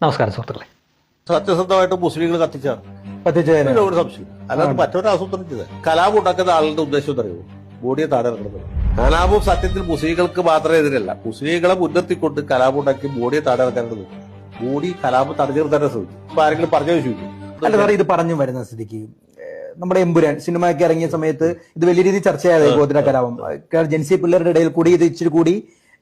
നമസ്കാരം സുഹൃത്തുക്കളെ. സത്യസന്ധമായിട്ട് മുസ്ലിങ്ങൾ കത്തിച്ചതാണ് ഒരു സംശയം. അല്ലാതെ മറ്റൊരു ആസൂത്രണം ചെയ്തത് കലാപം ഉണ്ടാക്കുന്ന ആളുടെ ഉദ്ദേശം അറിയുമോ? ബോഡിയെ താഴെ ഇറക്കുന്നത്. കലാപം സത്യത്തിൽ മുസ്ലിങ്ങൾക്ക് മാത്രമേ എതിരല്ല. മുസ്ലിങ്ങളെ മുൻനിർത്തിക്കൊണ്ട് കലാപം ഉണ്ടാക്കി ബോഡിയെ താഴെ ഇറക്കാനുള്ളത്. ബോഡി കലാപം തടഞ്ഞു നിർത്താൻ ശ്രമിച്ചു. ഇപ്പൊ ആരെങ്കിലും പറഞ്ഞു ചോദിച്ചു. അല്ല സാറേ, ഇത് പറഞ്ഞു വരുന്ന സ്ഥിതിക്ക് നമ്മുടെ എമ്പുരാൻ സിനിമയ്ക്ക് ഇറങ്ങിയ സമയത്ത് ഇത് വലിയ രീതിയിൽ ചർച്ചയായത് ഗോത്ര കലാപം. ജൻസി പിള്ളേരുടെ ഇടയിൽ കൂടി ഇത് ഇച്ചിരി കൂടി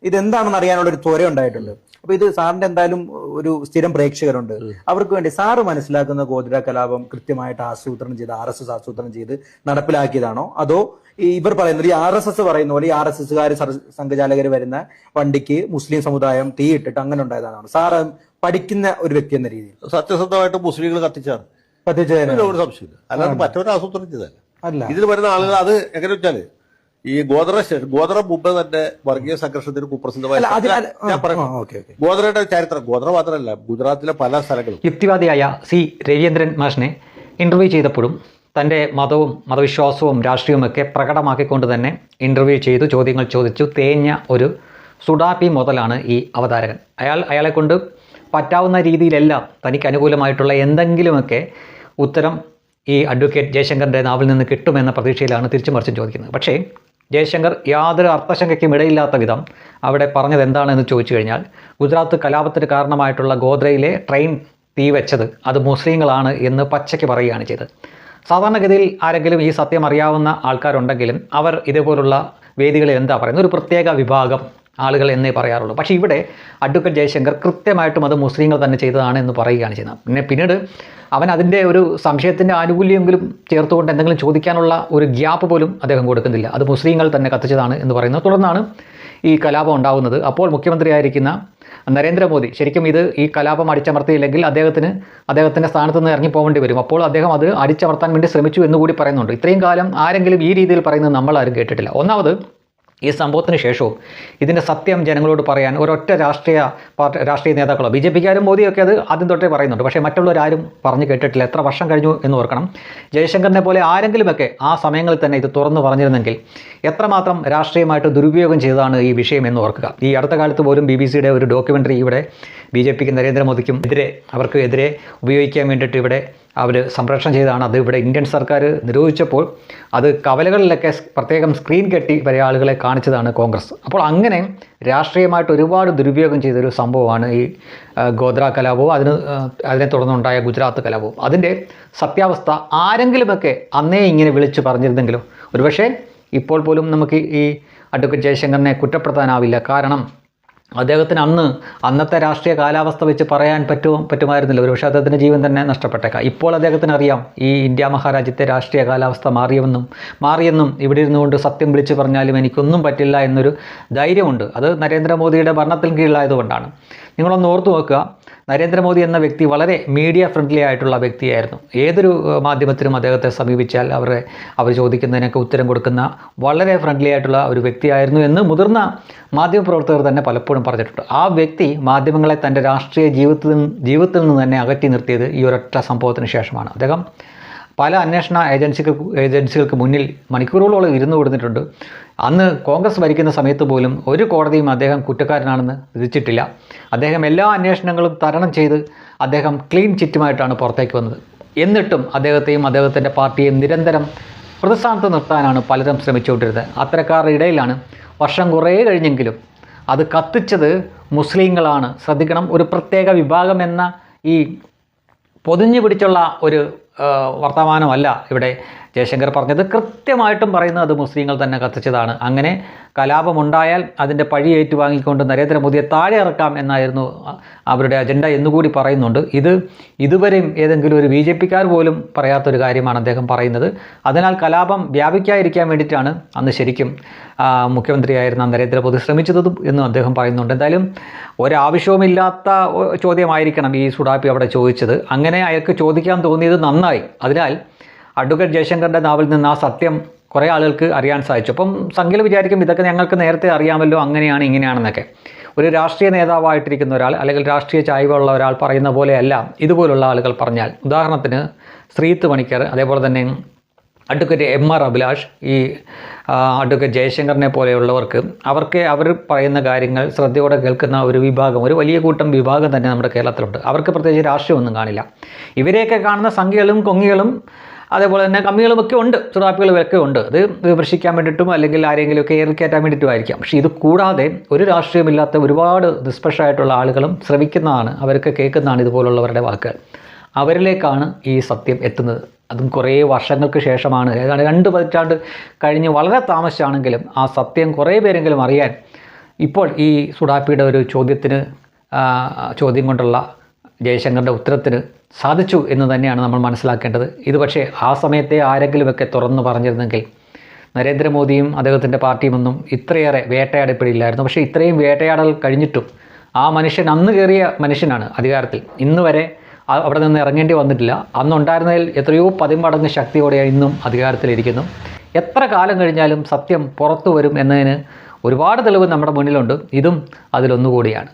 ഇതെന്താണെന്ന് അറിയാനുള്ള ഒരു ത്വര ഉണ്ടായിട്ടുണ്ട്. അപ്പൊ ഇത് സാറിന്റെ എന്തായാലും ഒരു സ്ഥിരം പ്രേക്ഷകരുണ്ട്, അവർക്ക് വേണ്ടി സാറ് മനസ്സിലാക്കുന്ന ഗോത്ര കലാപം കൃത്യമായിട്ട് ആസൂത്രണം ചെയ്ത് RSS ആസൂത്രണം ചെയ്ത് നടപ്പിലാക്കിയതാണോ, അതോ ഇവർ പറയുന്നത് ഈ RSS പറയുന്ന പോലെ ഈ RSSകാർ സംഘചാലകർ വരുന്ന വണ്ടിക്ക് മുസ്ലിം സമുദായം തീയിട്ടിട്ട് അങ്ങനെ ഉണ്ടായതാണോ? സാറ് പഠിക്കുന്ന ഒരു വ്യക്തി എന്ന രീതിയിൽ സത്യസന്ധമായിട്ട് മുസ്ലിങ്ങൾ കത്തിച്ചതാണ് ഒരു സംശയമില്ല. അല്ലാതെ മറ്റൊരു ആസൂത്രം ചെയ്തല്ല. അല്ല, ഇതിൽ വരുന്ന ആളുകൾ അത് എങ്ങനെ വെച്ചാല് ഈ ഗോത്ര മുമ്പ് തന്നെ വർഗീയ സംഘർഷത്തിന് കുപ്രസിദ്ധമായ ഗോത്രയുടെ ചരിത്രം, ഗോത്ര മാത്രമല്ല ഗുജറാത്തിലെ പല സ്ഥലങ്ങളും. യുക്തിവാദിയായ C. രവീന്ദ്രൻ മാഷിനെ ഇന്റർവ്യൂ ചെയ്തപ്പോഴും തൻ്റെ മതവും മതവിശ്വാസവും രാഷ്ട്രീയവുമൊക്കെ പ്രകടമാക്കിക്കൊണ്ട് തന്നെ ഇന്റർവ്യൂ ചെയ്തു, ചോദ്യങ്ങൾ ചോദിച്ചു തേഞ്ഞ ഒരു സുഡാപ്പി മുതലാണ് ഈ അവതാരകൻ. അയാളെ കൊണ്ട് പറ്റാവുന്ന രീതിയിലെല്ലാം തനിക്ക് അനുകൂലമായിട്ടുള്ള എന്തെങ്കിലുമൊക്കെ ഉത്തരം ഈ അഡ്വക്കേറ്റ് ജയശങ്കറിൻ്റെ നാവിൽ നിന്ന് കിട്ടുമെന്ന പ്രതീക്ഷയിലാണ് തിരിച്ചു മറിച്ചും ചോദിക്കുന്നത്. പക്ഷേ ജയശങ്കർ യാതൊരു അർത്ഥശങ്കയ്ക്കും ഇടയില്ലാത്ത വിധം അവിടെ പറഞ്ഞത് എന്താണെന്ന് ചോദിച്ചു കഴിഞ്ഞാൽ, ഗുജറാത്ത് കലാപത്തിന് കാരണമായിട്ടുള്ള ഗോദ്രയിലെ ട്രെയിൻ തീ വെച്ചത് അത് മുസ്ലിങ്ങളാണ് എന്ന് പച്ചയ്ക്ക് പറയുകയാണ് ചെയ്തത്. സാധാരണഗതിയിൽ ആരെങ്കിലും ഈ സത്യം അറിയാവുന്ന ആൾക്കാരുണ്ടെങ്കിലും അവർ ഇതേപോലുള്ള വേദികളിൽ എന്താ പറയുന്നത്, ഒരു പ്രത്യേക വിഭാഗം ആളുകൾ എന്നേ പറയാറുള്ളൂ. പക്ഷേ ഇവിടെ അഡ്വക്കേറ്റ് ജയശങ്കർ കൃത്യമായിട്ടും അത് മുസ്ലിങ്ങൾ തന്നെ ചെയ്തതാണ് എന്ന് പറയുകയാണ് ചെയ്യുന്നത്. പിന്നീട് അവൻ അതിൻ്റെ ഒരു സംശയത്തിൻ്റെ ആനുകൂല്യമെങ്കിലും ചേർത്തുകൊണ്ട് എന്തെങ്കിലും ചോദിക്കാനുള്ള ഒരു ഗ്യാപ്പ് പോലും അദ്ദേഹം കൊടുക്കുന്നില്ല. അത് മുസ്ലിങ്ങൾ തന്നെ കത്തിച്ചതാണ് എന്ന് പറയുന്നത്. തുടർന്നാണ് ഈ കലാപം ഉണ്ടാകുന്നത്. അപ്പോൾ മുഖ്യമന്ത്രിയായിരിക്കുന്ന നരേന്ദ്രമോദി ശരിക്കും ഈ കലാപം അടിച്ചമർത്തിയില്ലെങ്കിൽ അദ്ദേഹത്തിൻ്റെ സ്ഥാനത്ത് നിന്ന് ഇറങ്ങി പോകേണ്ടി വരും. അപ്പോൾ അദ്ദേഹം അത് അടിച്ചമർത്താൻ വേണ്ടി ശ്രമിച്ചു എന്നുകൂടി പറയുന്നുണ്ട്. ഇത്രയും കാലം ആരെങ്കിലും ഈ രീതിയിൽ പറയുന്നത് നമ്മളാരും കേട്ടിട്ടില്ല. ഒന്നാമത് ഈ സംഭവത്തിന് ശേഷവും ഇതിൻ്റെ സത്യം ജനങ്ങളോട് പറയാൻ ഒരൊറ്റ രാഷ്ട്രീയ നേതാക്കളോ BJPക്കാരും മോദിയൊക്കെ അത് ആദ്യം തൊട്ടേ പറയുന്നുണ്ട്. പക്ഷേ മറ്റുള്ളവരാരും പറഞ്ഞു കേട്ടിട്ടില്ല. എത്ര വർഷം കഴിഞ്ഞു എന്ന് ഓർക്കണം. ജയശങ്കറിനെ പോലെ ആരെങ്കിലുമൊക്കെ ആ സമയങ്ങളിൽ തന്നെ ഇത് തുറന്നു പറഞ്ഞിരുന്നെങ്കിൽ എത്രമാത്രം രാഷ്ട്രീയമായിട്ട് ദുരുപയോഗം ചെയ്തതാണ് ഈ വിഷയം എന്ന് ഓർക്കുക. ഈ അടുത്ത കാലത്ത് പോലും BBC-യുടെ ഒരു ഡോക്യുമെൻ്ററി ഇവിടെ BJPക്ക് നരേന്ദ്രമോദിക്കും അവർക്ക് എതിരെ ഉപയോഗിക്കാൻ വേണ്ടിയിട്ട് ഇവിടെ അവർ സംപ്രേഷണം ചെയ്തതാണ്. അത് ഇവിടെ ഇന്ത്യൻ സർക്കാർ നിരോധിച്ചപ്പോൾ അത് കവലകളിലൊക്കെ പ്രത്യേകം സ്ക്രീൻ കെട്ടി വരെ ആളുകളെ കാണിച്ചതാണ് കോൺഗ്രസ്. അപ്പോൾ അങ്ങനെ രാഷ്ട്രീയമായിട്ട് ഒരുപാട് ദുരുപയോഗം ചെയ്തൊരു സംഭവമാണ് ഈ ഗോത്ര കലാപവും അതിനെ തുടർന്നുണ്ടായ ഗുജറാത്ത് കലാപവും. അതിൻ്റെ സത്യാവസ്ഥ ആരെങ്കിലുമൊക്കെ അന്നേ ഇങ്ങനെ വിളിച്ചു പറഞ്ഞിരുന്നെങ്കിലും ഒരുപക്ഷെ ഇപ്പോൾ പോലും നമുക്ക് ഈ അഡ്വക്കേറ്റ് ജയശങ്കറിനെ കുറ്റപ്പെടുത്താനാവില്ല. കാരണം അദ്ദേഹത്തിന് അന്നത്തെ രാഷ്ട്രീയ കാലാവസ്ഥ വെച്ച് പറയാൻ പറ്റുമായിരുന്നില്ല. ഒരുപക്ഷെ അദ്ദേഹത്തിൻ്റെ ജീവൻ തന്നെ നഷ്ടപ്പെട്ടേക്കാം. ഇപ്പോൾ അദ്ദേഹത്തിന് അറിയാം ഈ ഇന്ത്യ മഹാരാജ്യത്തെ രാഷ്ട്രീയ കാലാവസ്ഥ മാറിയെന്നും ഇവിടെ ഇരുന്നുകൊണ്ട് സത്യം വിളിച്ചു പറഞ്ഞാലും എനിക്കൊന്നും പറ്റില്ല എന്നൊരു ധൈര്യമുണ്ട്. അത് നരേന്ദ്രമോദിയുടെ ഭരണത്തിന് കീഴിലായതുകൊണ്ടാണ്. നിങ്ങളൊന്ന് ഓർത്തു നോക്കുക, നരേന്ദ്രമോദി എന്ന വ്യക്തി വളരെ മീഡിയ ഫ്രണ്ട്ലി ആയിട്ടുള്ള വ്യക്തിയായിരുന്നു. ഏതൊരു മാധ്യമത്തിനും അദ്ദേഹത്തെ സമീപിച്ചാൽ അവർ ചോദിക്കുന്നതിനൊക്കെ ഉത്തരം കൊടുക്കുന്ന വളരെ ഫ്രണ്ട്ലി ആയിട്ടുള്ള ഒരു വ്യക്തിയായിരുന്നു എന്ന് മുതിർന്ന മാധ്യമപ്രവർത്തകർ തന്നെ പലപ്പോഴും പറഞ്ഞിട്ടുണ്ട്. ആ വ്യക്തി മാധ്യമങ്ങളെ തൻ്റെ രാഷ്ട്രീയ ജീവിതത്തിൽ നിന്ന് തന്നെ അകറ്റി നിർത്തിയത് ഈ ഒരൊറ്റ സംഭവത്തിന് ശേഷമാണ്. അദ്ദേഹം പല അന്വേഷണ ഏജൻസികൾക്ക് മുന്നിൽ മണിക്കൂറുകളോളം ഇരുന്നു കൊടുത്തിട്ടുണ്ട്. അന്ന് കോൺഗ്രസ് ഭരിക്കുന്ന സമയത്ത് പോലും ഒരു കോടതിയും അദ്ദേഹം കുറ്റക്കാരനാണെന്ന് വിധിച്ചിട്ടില്ല. അദ്ദേഹം എല്ലാ അന്വേഷണങ്ങളും തരണം ചെയ്ത് അദ്ദേഹം ക്ലീൻ ചിറ്റുമായിട്ടാണ് പുറത്തേക്ക് വന്നത്. എന്നിട്ടും അദ്ദേഹത്തെയും അദ്ദേഹത്തിൻ്റെ പാർട്ടിയെയും നിരന്തരം പ്രതിസ്ഥാനത്ത് നിർത്താനാണ് പലരും ശ്രമിച്ചുകൊണ്ടിരുന്നത്. അത്തരക്കാരുടെ ഇടയിലാണ് വർഷം കുറേ കഴിഞ്ഞെങ്കിലും അത് കത്തിച്ചത് മുസ്ലിങ്ങളാണ്. ശ്രദ്ധിക്കണം, ഒരു പ്രത്യേക വിഭാഗം എന്ന ഈ പൊതിഞ്ഞു പിടിച്ചുള്ള ഒരു വർത്തമാനമല്ല ഇവിടെ ജയശങ്കർ പറഞ്ഞത്. കൃത്യമായിട്ടും പറയുന്നത് അത് മുസ്ലിങ്ങൾ തന്നെ കത്തിച്ചതാണ്. അങ്ങനെ കലാപമുണ്ടായാൽ അതിൻ്റെ പഴി ഏറ്റുവാങ്ങിക്കൊണ്ട് നരേന്ദ്രമോദിയെ താഴെ ഇറക്കാം എന്നായിരുന്നു അവരുടെ അജണ്ട എന്നുകൂടി പറയുന്നുണ്ട്. ഇതുവരെയും ഏതെങ്കിലും ഒരു BJPക്കാർ പോലും പറയാത്തൊരു കാര്യമാണ് അദ്ദേഹം പറയുന്നത്. അതിനാൽ കലാപം വ്യാപിക്കാതിരിക്കാൻ വേണ്ടിയിട്ടാണ് അന്ന് ശരിക്കും മുഖ്യമന്ത്രിയായിരുന്ന നരേന്ദ്രമോദി ശ്രമിച്ചതും എന്നും അദ്ദേഹം പറയുന്നുണ്ട്. എന്തായാലും ഒരാവശ്യവുമില്ലാത്ത ചോദ്യമായിരിക്കണം ഈ സുഡാപ്പി അവിടെ ചോദിച്ചത്. അങ്ങനെ അയാൾക്ക് ചോദിക്കാൻ തോന്നിയത് നന്നായി. അതിനാൽ അഡ്വക്കേറ്റ് ജയശങ്കറിൻ്റെ നാവിൽ നിന്ന് ആ സത്യം കുറേ ആളുകൾക്ക് അറിയാൻ സാധിച്ചു. അപ്പം സംഖ്യയിൽ വിചാരിക്കും ഇതൊക്കെ ഞങ്ങൾക്ക് നേരത്തെ അറിയാമല്ലോ, അങ്ങനെയാണ് ഇങ്ങനെയാണെന്നൊക്കെ. ഒരു രാഷ്ട്രീയ നേതാവായിട്ടിരിക്കുന്ന ഒരാൾ അല്ലെങ്കിൽ രാഷ്ട്രീയ ചായ്വുള്ള ഒരാൾ പറയുന്ന പോലെയല്ല ഇതുപോലുള്ള ആളുകൾ പറഞ്ഞാൽ. ഉദാഹരണത്തിന് ശ്രീത്ത് പണിക്കർ, അതേപോലെ തന്നെ അഡ്വക്കേറ്റ് MR അഭിലാഷ്, ഈ അഡ്വക്കേറ്റ് ജയശങ്കറിനെ പോലെയുള്ളവർക്ക് അവർ പറയുന്ന കാര്യങ്ങൾ ശ്രദ്ധയോടെ കേൾക്കുന്ന ഒരു വിഭാഗം, ഒരു വലിയ കൂട്ടം വിഭാഗം തന്നെ നമ്മുടെ കേരളത്തിലുണ്ട്. അവർക്ക് പ്രത്യേകിച്ച് രാഷ്ട്രീയമൊന്നും കാണില്ല. ഇവരെയൊക്കെ കാണുന്ന സംഖ്യകളും കൊങ്ങികളും അതേപോലെ തന്നെ കമ്മികളുമൊക്കെ ഉണ്ട്, ചുടാപ്പികളുമൊക്കെ ഉണ്ട്. അത് വിമർശിക്കാൻ വേണ്ടിയിട്ടും അല്ലെങ്കിൽ ആരെങ്കിലുമൊക്കെ ഏറിക്കയറ്റാൻ വേണ്ടിയിട്ടും ആയിരിക്കാം. പക്ഷേ ഇത് കൂടാതെ ഒരു രാഷ്ട്രീയമില്ലാത്ത ഒരുപാട് നിഷ്പക്ഷമായിട്ടുള്ള ആളുകളും ശ്രമിക്കുന്നതാണ്, അവർക്ക് കേൾക്കുന്നതാണ് ഇതുപോലുള്ളവരുടെ വാക്കുകൾ. അവരിലേക്കാണ് ഈ സത്യം എത്തുന്നത്. അതും കുറേ വർഷങ്ങൾക്ക് ശേഷമാണ്, ഏതാണ്ട് 2 പതിറ്റാണ്ട് കഴിഞ്ഞ് വളരെ താമസിച്ചാണെങ്കിലും ആ സത്യം കുറേ പേരെങ്കിലും അറിയാൻ ഇപ്പോൾ ഈ സുഡാപ്പിയുടെ ഒരു ചോദ്യം കൊണ്ടുള്ള ജയശങ്കറിൻ്റെ ഉത്തരത്തിന് സാധിച്ചു എന്ന് തന്നെയാണ് നമ്മൾ മനസ്സിലാക്കേണ്ടത്. ഇത് പക്ഷേ ആ സമയത്തെ ആരെങ്കിലുമൊക്കെ തുറന്നു പറഞ്ഞിരുന്നെങ്കിൽ നരേന്ദ്രമോദിയും അദ്ദേഹത്തിൻ്റെ പാർട്ടിയുമൊന്നും ഇത്രയേറെ വേട്ടയാടപ്പെടില്ലായിരുന്നു. പക്ഷേ ഇത്രയും വേട്ടയാടൽ കഴിഞ്ഞിട്ടും ആ മനുഷ്യൻ, അന്ന് കയറിയ മനുഷ്യനാണ് അധികാരത്തിൽ, ഇന്ന് വരെ അവിടെ നിന്ന് ഇറങ്ങേണ്ടി വന്നിട്ടില്ല. അന്നുണ്ടായിരുന്നതിൽ എത്രയോ 10 മടങ്ങ് ശക്തിയോടെ ഇന്നും അധികാരത്തിലിരിക്കുന്നു. എത്ര കാലം കഴിഞ്ഞാലും സത്യം പുറത്തു വരും എന്നതിന് ഒരുപാട് തെളിവ് നമ്മുടെ മുന്നിലുണ്ട്. ഇതും അതിലൊന്നുകൂടിയാണ്.